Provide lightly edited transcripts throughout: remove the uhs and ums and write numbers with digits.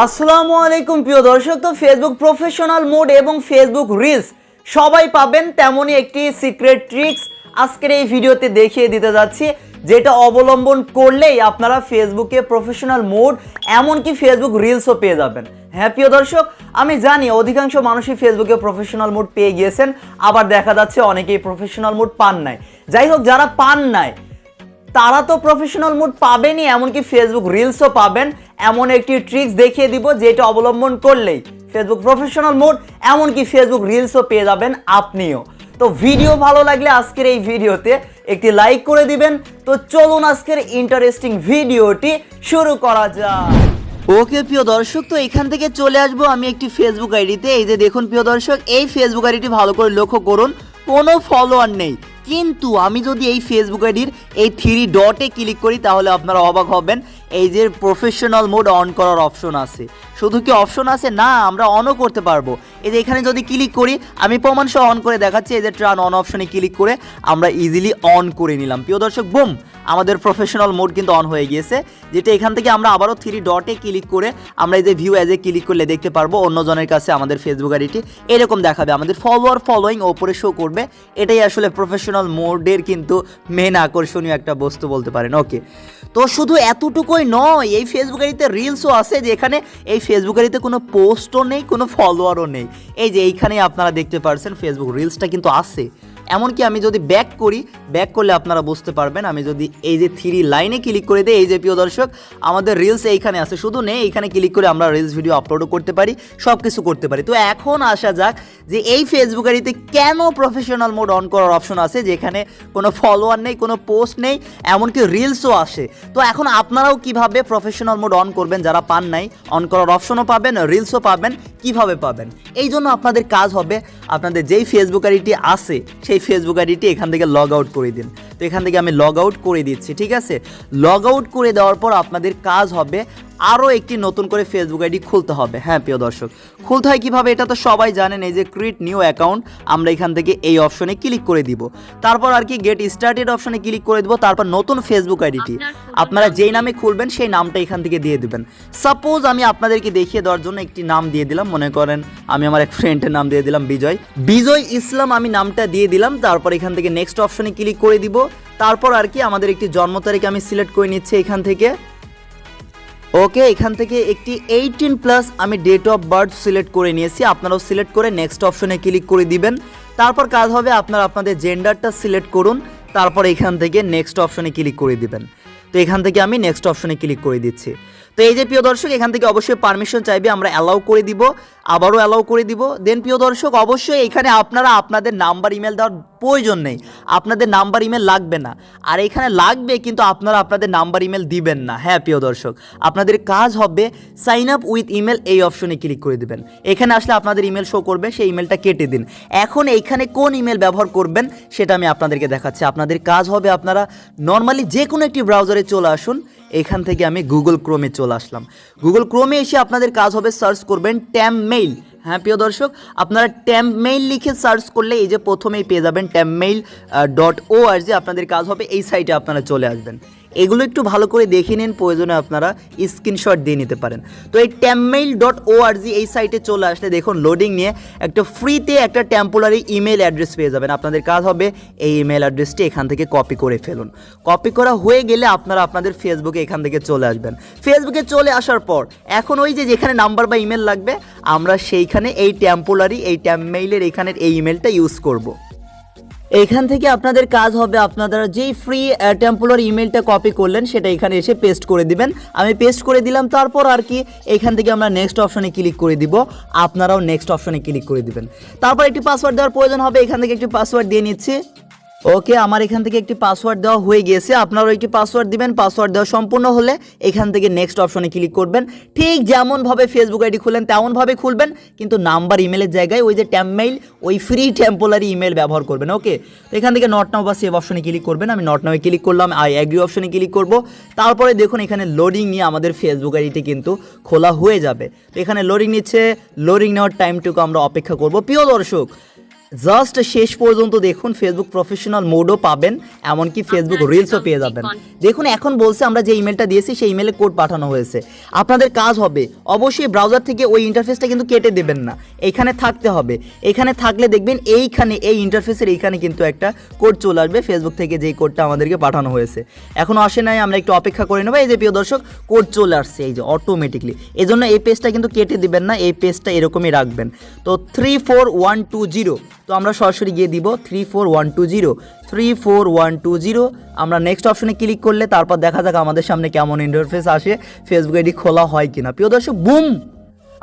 আসসালামু আলাইকুম প্রিয় দর্শক। তো ফেসবুক প্রফেশনাল মোড এবং ফেসবুক রিলস সবাই পাবেন তেমনই একটি সিক্রেট ট্রিক্স আজকের এই ভিডিওতে দেখিয়ে দিতে যাচ্ছি, যেটা অবলম্বন করলেই আপনারা ফেসবুকে প্রফেশনাল মোড এমনকি ফেসবুক রিলসও পেয়ে যাবেন। হ্যাঁ প্রিয় দর্শক, আমি জানি অধিকাংশ মানুষই ফেসবুকে প্রফেশনাল মোড পেয়ে গিয়েছেন, আবার দেখা যাচ্ছে অনেকেই প্রফেশনাল মোড পান নাই। যাই হোক, যারা পান নাই তারা তো প্রফেশনাল মোড পাবেনই, এমনকি ফেসবুক রিলসও পাবেন। এমন একটি ট্রিক্স দেখিয়ে দিব যেটা অবলম্বন করলেই ফেসবুক প্রফেশনাল মোড এমনকি ফেসবুক রিলসও পেয়ে যাবেন আপনিও। তো ভিডিও ভালো লাগলে আজকের এই ভিডিওতে একটি লাইক করে দিবেন। তো চলুন আজকের ইন্টারেস্টিং ভিডিওটি শুরু করা যাক। ওকে প্রিয় দর্শক, তো এখান থেকে চলে আসবো আমি একটি ফেসবুক আইডিতে। এই যে দেখুন প্রিয় দর্শক, এই ফেসবুক আইডিটি ভালো করে লক্ষ্য করুন, কোনো ফলোয়ার নেই। কিন্তু আমি যদি এই ফেসবুক আইডির এই 3 ডটে ক্লিক করি তাহলে আপনারা অবাক হবেন। এই যে প্রফেশনাল মোড অন করার অপশন আছে, শুধু কি অপশন আছে না, আমরা অনও করতে পারবো। এই যে এখানে যদি ক্লিক করি, আমি প্রমাণ সহ অন করে দেখাচ্ছি। এই যে টার্ন অন অপশনে ক্লিক করে আমরা ইজিলি অন করে নিলাম। প্রিয় দর্শক, বুম, আমাদের প্রফেশনাল মোড কিন্তু অন হয়ে গিয়েছে। যেটা এখান থেকে আমরা আবারও 3 ডটে ক্লিক করে আমরা এই যে ভিউ অ্যাজে ক্লিক করলে দেখতে পারবো অন্যজনের কাছে আমাদের ফেসবুক আইডিটি এরকম দেখাবে, আমাদের ফলোয়িং ওপরে শো করবে। এটাই আসলে প্রফেশনাল মোডের কিন্তু মেন আকর্ষণীয় একটা বস্তু বলতে পারেন। ওকে, তো শুধু এতটুকুই নয়, এই ফেসবুক আইডিতে রিলসও আছে, যেখানে এই ফেসবুক আইডিতে কোনো পোস্টও নেই, কোনো ফলোয়ারও নেই। এই যে এইখানেই আপনারা দেখতে পারছেন ফেসবুক রিলসটা কিন্তু আছে। এমনকি আমি যদি ব্যাক করলে আপনারা বুঝতে পারবেন। আমি যদি এই যে 3 লাইনে ক্লিক করে দিই, এই যে প্রিয় দর্শক আমাদের রিলস এইখানে আছে, শুধু নেই এইখানে ক্লিক করে আমরা রিলস ভিডিও আপলোডও করতে পারি, সব কিছু করতে পারি। তো এখন আসা যাক যে এই ফেসবুক আইডিতে কেন প্রফেশনাল মোড অন করার অপশন আছে, যেখানে কোনো ফলোয়ার নেই, কোনো পোস্ট নেই, এমনকি রিলসও আসে। তো এখন আপনারাও কিভাবে প্রফেশনাল মোড অন করবেন, যারা পান নাই, অন করার অপশনও পাবেন, রিলসও পাবেন, কিভাবে পাবেন? এই জন্য আপনাদের কাজ হবে, আপনাদের যেই ফেসবুক আইডিটি আছে সেই ফেসবুক আইডিটি এখান থেকে লগ আউট করে দিন। তো এখান থেকে আমি লগ আউট করে দিচ্ছি, ঠিক আছে। লগ আউট করে দেওয়ার পর আপনাদের কাজ হবে আরও একটি নতুন করে ফেসবুক আইডি খুলতে হবে। হ্যাঁ প্রিয় দর্শক, খুলতে হয় কীভাবে এটা তো সবাই জানেন। এই যে ক্রিয়েট নিউ অ্যাকাউন্ট, আমরা এখান থেকে এই অপশনে ক্লিক করে দিব। তারপর আর কি গেট স্টার্টেড অপশনে ক্লিক করে দিব। তারপর নতুন ফেসবুক আইডিটি আপনারা যেই নামে খুলবেন সেই নামটা এখান থেকে দিয়ে দেবেন। সাপোজ আমি আপনাদেরকে দেখিয়ে দেওয়ার জন্য একটি নাম দিয়ে দিলাম, মনে করেন আমি আমার এক ফ্রেন্ডের নাম দিয়ে দিলাম বিজয় ইসলাম, আমি নামটা দিয়ে দিলাম। তারপর এখান থেকে নেক্সট অপশনে ক্লিক করে দিব। তারপর আর কি আমাদের একটি জন্ম তারিখ আমি সিলেক্ট করে নিচ্ছি এখান থেকে। ওকে, এখান থেকে একটি 18+ আমি ডেট অফ বার্থ সিলেক্ট করে নিয়েছি। আপনারাও সিলেক্ট করে নেক্সট অপশনে ক্লিক করে দিবেন। তারপর কাজ হবে আপনারা আপনাদের জেন্ডারটা সিলেক্ট করুন। তারপর এখান থেকে নেক্সট অপশনে ক্লিক করে দিবেন। তো এখান থেকে আমি নেক্সট অপশনে ক্লিক করে দিচ্ছি। তো এই যে প্রিয় দর্শক, এখান থেকে অবশ্যই পারমিশন চাইবে, আমরা অ্যালাউ করে দিব, আবারও অ্যালাউ করে দিব। দেন প্রিয় দর্শক, অবশ্যই এখানে আপনারা আপনাদের নাম্বার ইমেল দেওয়ার প্রয়োজন নেই, আপনাদের নাম্বার ইমেল লাগবে না। আর এখানে লাগবে কিন্তু আপনারা আপনাদের নাম্বার ইমেল দিবেন না। হ্যাঁ প্রিয় দর্শক, আপনাদের কাজ হবে সাইন আপ উইথ ইমেল, এই অপশনে ক্লিক করে দিবেন। এখানে আসলে আপনাদের ইমেল শো করবে, সেই ইমেলটা কেটে দিন। এখন এইখানে কোন ইমেল ব্যবহার করবেন সেটা আমি আপনাদেরকে দেখাচ্ছি। আপনাদের কাজ হবে আপনারা নর্মালি যে কোনো একটি ব্রাউজারে চলে আসুন। এখান থেকে আমি গুগল ক্রোমে চলে আসলাম। গুগল ক্রোমে এসে আপনাদের কাজ হবে সার্চ করবেন ট্যাম্পমেইল। হ্যাঁ প্রিয় দর্শক, আপনারা ট্যাম্পমেইল লিখে সার্চ করলে এই যে প্রথমেই পেয়ে যাবেন ট্যাম্পমেইল.org। আপনাদের কাজ হবে এই সাইটে আপনারা চলে আসবেন। এগুলো একটু ভালো করে দেখে নিন, প্রয়োজনে আপনারা স্ক্রিনশট দিয়ে নিতে পারেন। তো এই ট্যাম্পমেইল.org এই সাইটে চলে আসলে দেখুন লোডিং নিয়ে একটা ফ্রিতে একটা টেম্পোরারি ইমেল অ্যাড্রেস পেয়ে যাবেন। আপনাদের কাজ হবে এই ইমেল অ্যাড্রেসটি এখান থেকে কপি করে ফেলুন। কপি করা হয়ে গেলে আপনারা আপনাদের ফেসবুকে এখান থেকে চলে আসবেন। ফেসবুকে চলে আসার পর এখন ওই যে যেখানে নাম্বার বা ইমেল লাগবে, আমরা সেইখানে এই টেম্পোরারি এই ট্যাম্পমেইলের এখানের এই ইমেলটা ইউজ করব। এখান থেকে আপনাদের কাজ হবে আপনারা যেই ফ্রি টেম্পোরারি ইমেলটা কপি করলেন সেটা এখানে এসে পেস্ট করে দিবেন। আমি পেস্ট করে দিলাম। তারপর আর কি এখান থেকে আমরা নেক্সট অপশনে ক্লিক করে দিব, আপনারাও নেক্সট অপশনে ক্লিক করে দিবেন। তারপর একটি পাসওয়ার্ড দেওয়ার প্রয়োজন হবে, এখান থেকে একটি পাসওয়ার্ড দিয়ে নিচ্ছি। ওকে, আমার এখান থেকে একটি পাসওয়ার্ড দেওয়া হয়ে গিয়েছে, আপনারাও একটি পাসওয়ার্ড দিবেন। পাসওয়ার্ড দেওয়া সম্পূর্ণ হলে এখান থেকে নেক্সট অপশনে ক্লিক করবেন। ঠিক যেমনভাবে ফেসবুক আইডি খুলেন তেমনভাবে খুলবেন, কিন্তু নাম্বার ইমেলের জায়গায় ওই যে ট্যাম্পমেইল ওই ফ্রি টেম্পোরারি ইমেল ব্যবহার করবেন। ওকে, তো এখান থেকে নট নাও বা সেভ অপশনে ক্লিক করবেন। আমি নট নাওয়ে ক্লিক করলাম, আই অ্যাগ্রি অপশনে ক্লিক করব। তারপরে দেখুন এখানে লোডিং নিয়ে আমাদের ফেসবুক আইডিটি কিন্তু খোলা হয়ে যাবে। তো এখানে লোডিং নিচ্ছে, লোডিং নেওয়ার টাইমটুকু আমরা অপেক্ষা করব। প্রিয় দর্শক, জাস্ট শেষ পর্যন্ত দেখুন, ফেসবুক প্রফেশনাল মোডও পাবেন, এমনকি ফেসবুক রিলসও পেয়ে যাবেন। দেখুন এখন বলছে আমরা যে ইমেলটা দিয়েছি সেই ইমেলে কোড পাঠানো হয়েছে। আপনাদের কাজ হবে অবশ্যই ব্রাউজার থেকে ওই ইন্টারফেসটা কিন্তু কেটে দেবেন না, এখানে থাকতে হবে। এখানে থাকলে দেখবেন এইখানে এই ইন্টারফেসের এইখানে কিন্তু একটা কোড চলে আসবে ফেসবুক থেকে, যেই কোডটা আমাদেরকে পাঠানো হয়েছে। এখনও আসে নাই, আমরা একটু অপেক্ষা করে নেবো। এই যে প্রিয় দর্শক কোড চলে আসছে এই যে অটোমেটিকলি। এই জন্য এই পেজটা কিন্তু কেটে দিবেন না, এই পেজটা এরকমই রাখবেন। তো 34120, তো আমরা সরাসরি গিয়ে দিব 34120। আমরা নেক্সট অপশনে ক্লিক করলে তারপর দেখা যাক আমাদের সামনে কেমন ইন্টারফেস আসে, ফেসবুক আইডি খোলা হয় কিনা। প্রিয় দর্শক বুম,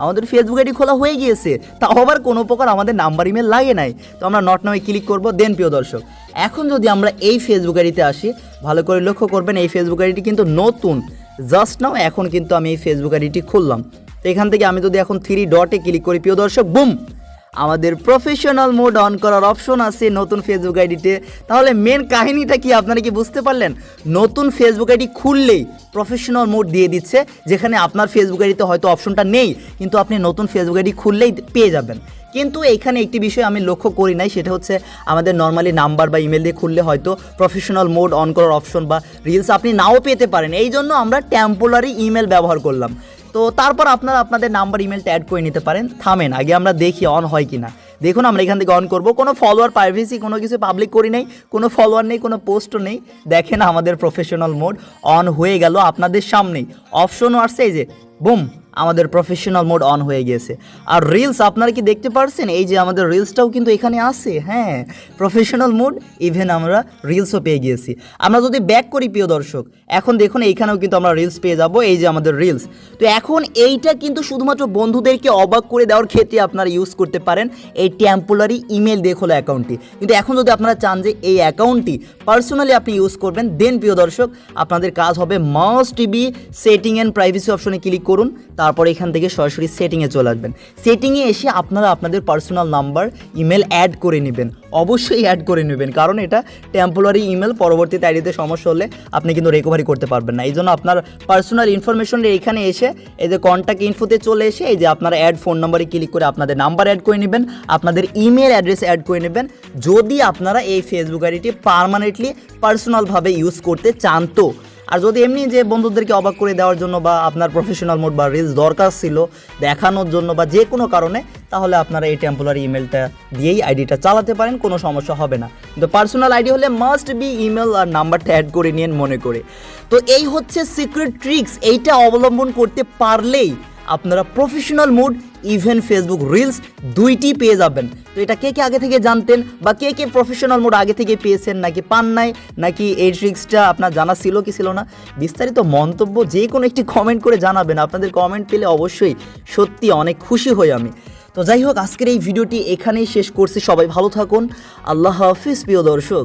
আমাদের ফেসবুক আইডি খোলা হয়ে গিয়েছে, তাও আবার কোনো প্রকার আমাদের নাম্বার ইমেল লাগে নাই। তো আমরা নট নামে ক্লিক করব। দেন প্রিয় দর্শক এখন যদি আমরা এই ফেসবুক আইডিতে আসি, ভালো করে লক্ষ্য করবেন এই ফেসবুক আইডিটি কিন্তু নতুন, জাস্ট নাও এখন কিন্তু আমি এই ফেসবুক আইডিটি খুললাম। তো এখান থেকে আমি যদি এখন 3 ডটে ক্লিক করি প্রিয় দর্শক, বুম, আমাদের প্রফেশনাল মোড অন করার অপশন আছে নতুন ফেসবুক আইডিতে। তাহলে মেন কাহিনীটা কি আপনারা কি বুঝতে পারলেন? নতুন ফেসবুক আইডি খুললেই প্রফেশনাল মোড দিয়ে দিচ্ছে, যেখানে আপনার ফেসবুক আইডিতে হয়তো অপশনটা নেই, কিন্তু আপনি নতুন ফেসবুক আইডি খুললেই পেয়ে যাবেন। কিন্তু এখানে একটি বিষয় আমি লক্ষ্য করি নাই, সেটা হচ্ছে আমাদের নর্মালি নাম্বার বা ইমেল দিয়ে খুললে হয়তো প্রফেশনাল মোড অন করার অপশন বা রিলস আপনি নাও পেতে পারেন। এই জন্য আমরা টেম্পোরারি ইমেল ব্যবহার করলাম। তো তারপর আপনারা আপনাদের নাম্বার ইমেলটা অ্যাড করে নিতে পারেন। থামেন, আগে আমরা দেখি অন হয় কি না। দেখুন আমরা এখান থেকে অন করব, কোনো ফলোয়ার প্রাইভেসি কোনো কিছু পাবলিক করি নাই, কোনো ফলোয়ার নেই, কোনো পোস্টও নেই। দেখেন আমাদের প্রফেশনাল মোড অন হয়ে গেল আপনাদের সামনেই, অপশনও আসছে এই যে বুম, আমাদের প্রফেশনাল মোড অন হয়ে গিয়েছে। আর রিলস আপনারা কি দেখতে পারছেন? এই যে আমাদের রিলসটাও কিন্তু এখানে আছে। হ্যাঁ, প্রফেশনাল মোড, ইভেন আমরা রিলসও পেয়ে গিয়েছি। আমরা যদি ব্যাক করি প্রিয় দর্শক, এখন দেখুন এইখানেও কিন্তু আমরা রিলস পেয়ে যাব, এই যে আমাদের রিলস। তো এখন এইটা কিন্তু শুধুমাত্র বন্ধুদেরকে অবাক করে দেওয়ার ক্ষেত্রে আপনারা ইউজ করতে পারেন এই টেম্পোরারি ইমেল দিয়ে খোলা অ্যাকাউন্টটি। কিন্তু এখন যদি আপনারা চান যে এই অ্যাকাউন্টটি পার্সোনালি আপনি ইউজ করবেন, দেন প্রিয় দর্শক আপনাদের কাজ হবে must be setting and privacy অপশনে ক্লিক করুন। তারপর এখান থেকে সরাসরি সেটিংয়ে চলে আসবেন। সেটিংয়ে এসে আপনারা আপনাদের পার্সোনাল নাম্বার ইমেল অ্যাড করে নেবেন, অবশ্যই অ্যাড করে নেবেন, কারণ এটা টেম্পোরারি ইমেল, পরবর্তীতে আইডিতে সমস্যা হলে আপনি কিন্তু রিকভারি করতে পারবেন না। এই জন্য আপনার পার্সোনাল ইনফরমেশনের এখানে এসে এই যে কন্ট্যাক্ট ইনফোতে চলে এসে এই যে আপনারা অ্যাড ফোন নাম্বারে ক্লিক করে আপনাদের নাম্বার অ্যাড করে নেবেন, আপনাদের ইমেল অ্যাড্রেস অ্যাড করে নেবেন, যদি আপনারা এই ফেসবুক আইডিটি পার্মানেন্টলি পার্সোনালভাবে ইউজ করতে চান। তো আর যদি এমনি যে বন্ধুদেরকে অবাক করে দেওয়ার জন্য বা আপনার প্রফেশনাল মোড বা রিলস দরকার ছিল দেখানোর জন্য বা যে কোনো কারণে, তাহলে আপনারা এই টেম্পোরারি ইমেলটা দিয়েই আইডিটা চালাতে পারেন, কোনো সমস্যা হবে না। কিন্তু পার্সোনাল আইডি হলে মাস্ট বি ইমেল আর নাম্বারটা অ্যাড করে নিন মনে করে। তো এই হচ্ছে সিক্রেট ট্রিক্স, এইটা অবলম্বন করতে পারলেই আপনারা professional mode even Facebook reels দুইটি পেয়ে যাবেন। তো এটা কে কে আগে থেকে জানতেন বা কে কে প্রফেশনাল মোড আগে থেকে পেয়েছেন নাকি পান নাই, নাকি এই ট্রিক্সটা আপনার জানা ছিল কি ছিল না, বিস্তারিত মন্তব্য যে কোনো একটি কমেন্ট করে জানাবেন। আপনাদের কমেন্ট পেলে অবশ্যই সত্যি অনেক খুশি হই আমি। তো যাই হোক, আজকের এই ভিডিওটি এখানেই শেষ করছি। সবাই ভালো থাকুন, আল্লাহ হাফিজ প্রিয় দর্শক।